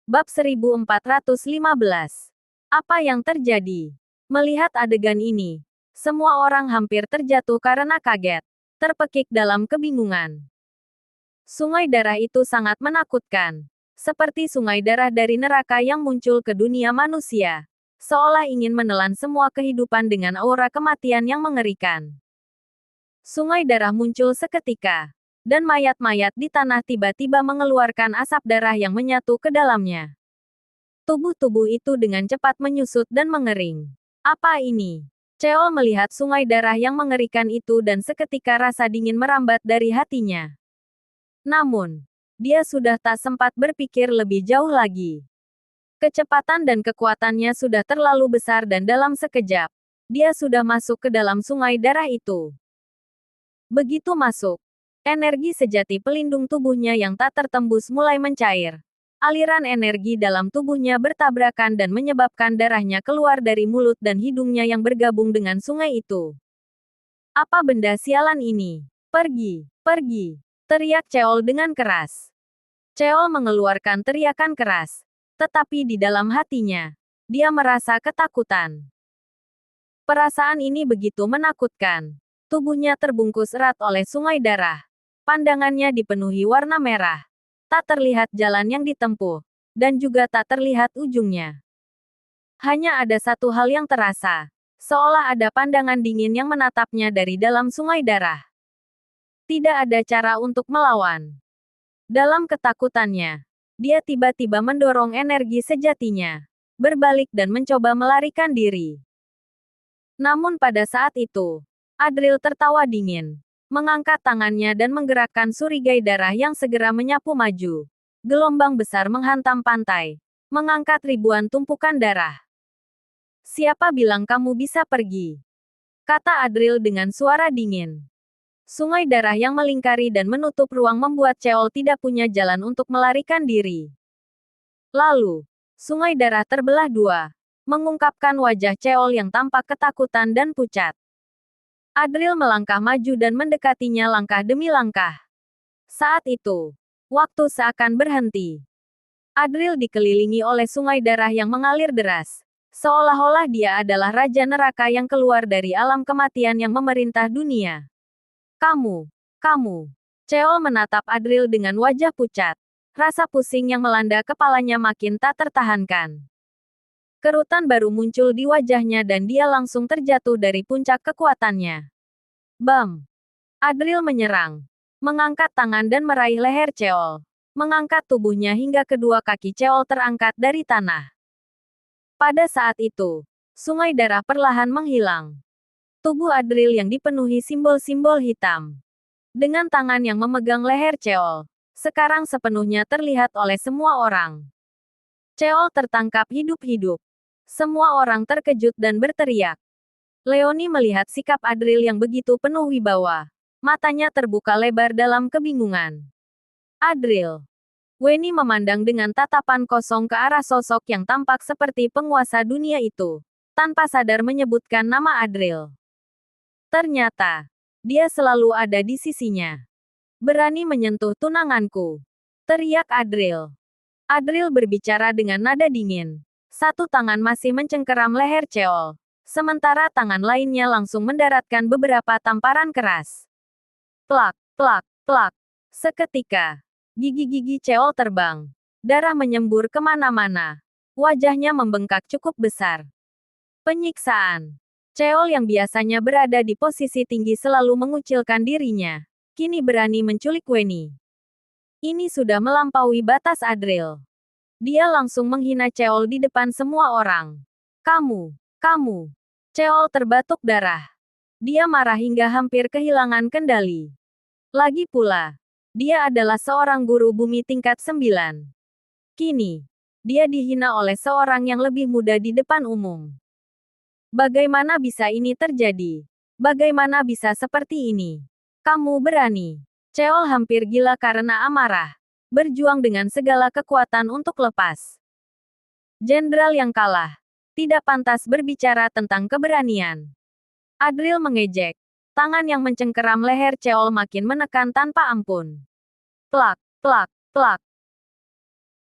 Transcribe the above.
Bab 1415. Apa yang terjadi? Melihat adegan ini, semua orang hampir terjatuh karena kaget, terpekik dalam kebingungan. Sungai darah itu sangat menakutkan. Seperti sungai darah dari neraka yang muncul ke dunia manusia. Seolah ingin menelan semua kehidupan dengan aura kematian yang mengerikan. Sungai darah muncul seketika. Dan mayat-mayat di tanah tiba-tiba mengeluarkan asap darah yang menyatu ke dalamnya. Tubuh-tubuh itu dengan cepat menyusut dan mengering. Apa ini? Cheol melihat sungai darah yang mengerikan itu dan seketika rasa dingin merambat dari hatinya. Namun, dia sudah tak sempat berpikir lebih jauh lagi. Kecepatan dan kekuatannya sudah terlalu besar dan dalam sekejap, dia sudah masuk ke dalam sungai darah itu. Begitu masuk, energi sejati pelindung tubuhnya yang tak tertembus mulai mencair. Aliran energi dalam tubuhnya bertabrakan dan menyebabkan darahnya keluar dari mulut dan hidungnya yang bergabung dengan sungai itu. Apa benda sialan ini? Pergi, pergi, teriak Cheol dengan keras. Cheol mengeluarkan teriakan keras, tetapi di dalam hatinya, dia merasa ketakutan. Perasaan ini begitu menakutkan. Tubuhnya terbungkus erat oleh sungai darah. Pandangannya dipenuhi warna merah. Tak terlihat jalan yang ditempuh, dan juga tak terlihat ujungnya. Hanya ada satu hal yang terasa, seolah ada pandangan dingin yang menatapnya dari dalam sungai darah. Tidak ada cara untuk melawan. Dalam ketakutannya, dia tiba-tiba mendorong energi sejatinya, berbalik dan mencoba melarikan diri. Namun pada saat itu, Adril tertawa dingin. Mengangkat tangannya dan menggerakkan surigai darah yang segera menyapu maju. Gelombang besar menghantam pantai, mengangkat ribuan tumpukan darah. Siapa bilang kamu bisa pergi? Kata Adril dengan suara dingin. Sungai darah yang melingkari dan menutup ruang membuat Cheol tidak punya jalan untuk melarikan diri. Lalu, sungai darah terbelah dua, mengungkapkan wajah Cheol yang tampak ketakutan dan pucat. Adril melangkah maju dan mendekatinya langkah demi langkah. Saat itu, waktu seakan berhenti. Adril dikelilingi oleh sungai darah yang mengalir deras. Seolah-olah dia adalah raja neraka yang keluar dari alam kematian yang memerintah dunia. Kamu. Cheol menatap Adril dengan wajah pucat. Rasa pusing yang melanda kepalanya makin tak tertahankan. Kerutan baru muncul di wajahnya dan dia langsung terjatuh dari puncak kekuatannya. Bam! Adril menyerang. Mengangkat tangan dan meraih leher Cheol. Mengangkat tubuhnya hingga kedua kaki Cheol terangkat dari tanah. Pada saat itu, sungai darah perlahan menghilang. Tubuh Adril yang dipenuhi simbol-simbol hitam. Dengan tangan yang memegang leher Cheol, sekarang sepenuhnya terlihat oleh semua orang. Cheol tertangkap hidup-hidup. Semua orang terkejut dan berteriak. Leoni melihat sikap Adril yang begitu penuh wibawa. Matanya terbuka lebar dalam kebingungan. Adril. Weni memandang dengan tatapan kosong ke arah sosok yang tampak seperti penguasa dunia itu, tanpa sadar menyebutkan nama Adril. Ternyata, dia selalu ada di sisinya. Berani menyentuh tunanganku. Teriak Adril. Adril berbicara dengan nada dingin. Satu tangan masih mencengkeram leher Cheol, sementara tangan lainnya langsung mendaratkan beberapa tamparan keras. Plak, plak, plak. Seketika, gigi-gigi Cheol terbang. Darah menyembur kemana-mana. Wajahnya membengkak cukup besar. Penyiksaan. Cheol yang biasanya berada di posisi tinggi selalu mengucilkan dirinya. Kini berani menculik Weni. Ini sudah melampaui batas Adril. Dia langsung menghina Cheol di depan semua orang. Kamu. Cheol terbatuk darah. Dia marah hingga hampir kehilangan kendali. Lagi pula, dia adalah seorang guru bumi tingkat 9. Kini, dia dihina oleh seorang yang lebih muda di depan umum. Bagaimana bisa ini terjadi? Bagaimana bisa seperti ini? Kamu berani. Cheol hampir gila karena amarah. Berjuang dengan segala kekuatan untuk lepas. Jenderal yang kalah. Tidak pantas berbicara tentang keberanian. Adril mengejek. Tangan yang mencengkeram leher Cheol makin menekan tanpa ampun. Plak, plak, plak.